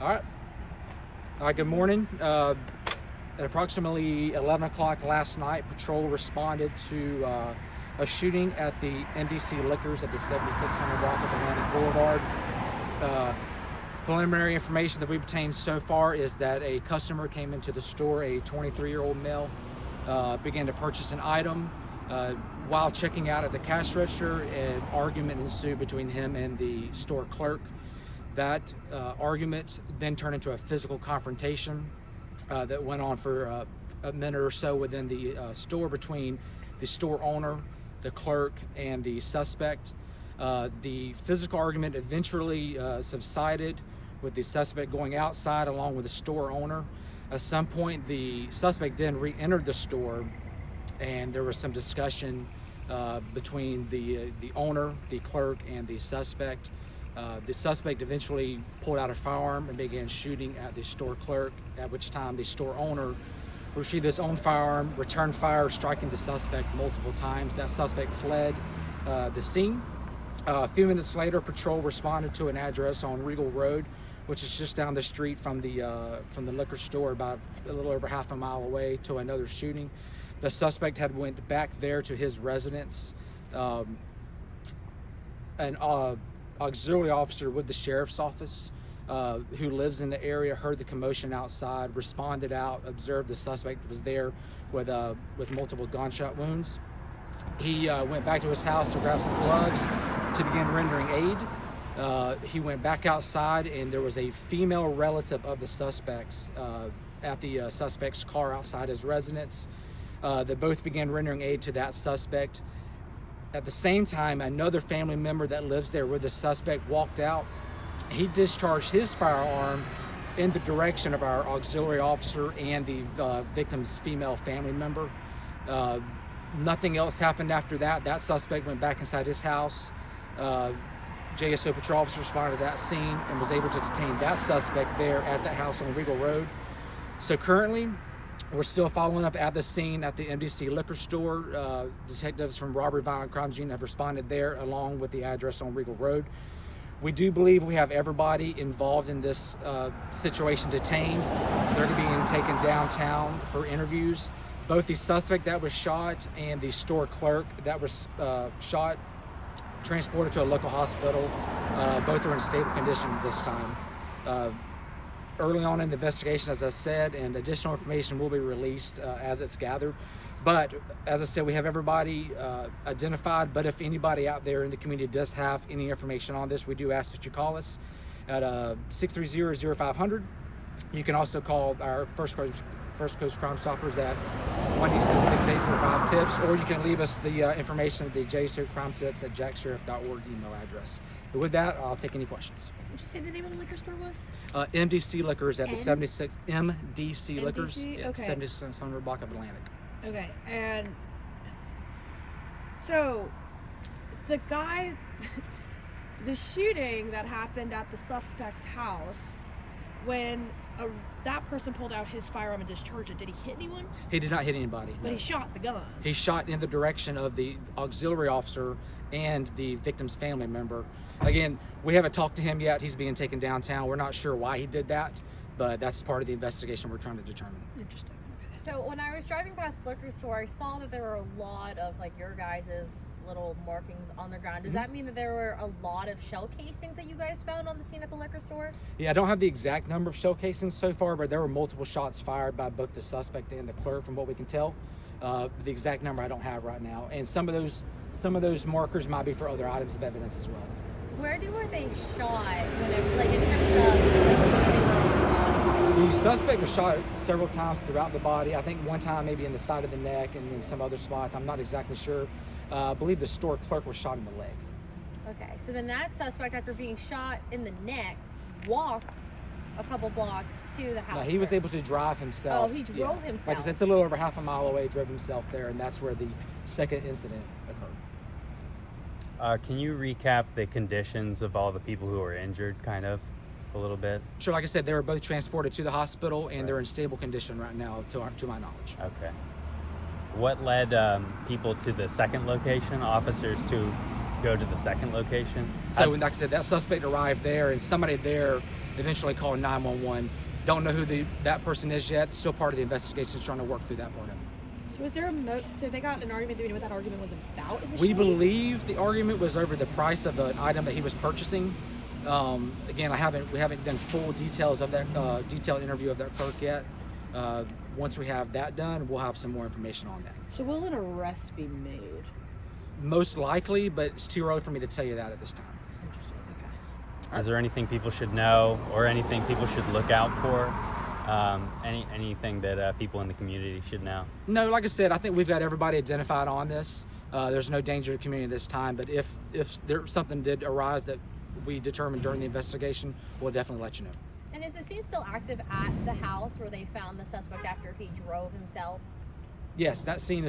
All right, good morning. At approximately 11 o'clock last night, patrol responded to a shooting at the MDC Liquors at the 7600 block of Atlantic Boulevard. Preliminary information that we've obtained so far is that a customer came into the store, a 23-year-old male, began to purchase an item. While checking out at the cash register, an argument ensued between him and the store clerk. That argument then turned into a physical confrontation that went on for a minute or so within the store between the store owner, the clerk, and the suspect. The physical argument eventually subsided, with the suspect going outside along with the store owner. At some point, the suspect then re-entered the store, and there was some discussion between the owner, the clerk, and the suspect. The suspect eventually pulled out a firearm and began shooting at the store clerk, at which time the store owner received his own firearm, returned fire, striking the suspect multiple times. That suspect fled the scene. A few minutes later, patrol responded to an address on Regal Road, which is just down the street from the liquor store, about a little over half a mile away, to another shooting. The suspect had went back there to his residence. An auxiliary officer with the sheriff's office who lives in the area heard the commotion outside, responded out, observed the suspect was there with multiple gunshot wounds. He went back to his house to grab some gloves to begin rendering aid. He went back outside, and there was a female relative of the suspects at the suspect's car outside his residence. They both began rendering aid to that suspect. At the same time, another family member that lives there with the suspect walked out. He discharged his firearm in the direction of our auxiliary officer and the victim's female family member. Nothing else happened after that. That suspect went back inside his house. JSO patrol officer responded to that scene and was able to detain that suspect there at that house on Regal Road. So currently, we're still following up at the scene at the MDC liquor store. Detectives from Robbery Violent Crimes Unit have responded there along with the address on Regal Road. We do believe we have everybody involved in this situation detained. They're being taken downtown for interviews. Both the suspect that was shot and the store clerk that was shot, transported to a local hospital. Both are in stable condition at this time. Early on in the investigation, as I said, and additional information will be released as it's gathered. But as I said, we have everybody identified, but if anybody out there in the community does have any information on this, we do ask that you call us at 630-0500. You can also call our First Coast Crime Stoppers at 1-866-845-TIPS, or you can leave us the information at the JSO Crime Tips at jacksheriff.org email address. But with that, I'll take any questions. Did you say the name of the liquor store was? MDC Liquors at the 76 MDC Liquors, MDC? Okay. 7600 block of Atlantic. Okay, and so the guy, the shooting that happened at the suspect's house, when that person pulled out his firearm and discharged it, did he hit anyone? He did not hit anybody. But no. he shot the gun. He shot in the direction of the auxiliary officer and the victim's family member. Again, we haven't talked to him yet. He's being taken downtown. We're not sure why he did that, but that's part of the investigation we're trying to determine. Interesting. Okay. So when I was driving past the liquor store, I saw that there were a lot of like your guys' little markings on the ground. Does that mean that there were a lot of shell casings that you guys found on the scene at the liquor store? Yeah, I don't have the exact number of shell casings so far, but there were multiple shots fired by both the suspect and the clerk from what we can tell. The exact number I don't have right now. And some of those markers might be for other items of evidence as well. Were they shot whenever, like in terms of like where they were in the body? The suspect was shot several times throughout the body. I think one time maybe in the side of the neck and in some other spots. I'm not exactly sure. I believe the store clerk was shot in the leg. Okay, so then that suspect, after being shot in the neck, walked a couple blocks to the house. No, he was able to drive himself. Oh, he drove himself. Like I said, it's a little over half a mile away, drove himself there, and that's where the second incident occurred. Can you recap the conditions of all the people who were injured, kind of, a little bit? Sure, like I said, they were both transported to the hospital, and they're in stable condition right now, to my knowledge. Okay. What led people to the second location, officers to go to the second location? So, like I said, that suspect arrived there, and somebody there eventually call 911. Don't know who that person is yet. Still part of the investigation, trying to work through that part of it. So was there so they got in an argument? Do we know what that argument was about initially? We believe the argument was over the price of an item that he was purchasing. Again, we haven't done full details of that detailed interview of that clerk yet. Once we have that done, we'll have some more information on that. So will an arrest be made? Most likely, but it's too early for me to tell you that at this time. Interesting. Okay. Is there anything people should know or anything people should look out for? Anything that people in the community should know? No, like I said, I think we've got everybody identified on this. There's no danger to the community this time, but if there something did arise that we determined during the investigation, we'll definitely let you know. And is the scene still active at the house where they found the suspect after he drove himself? Yes, that scene is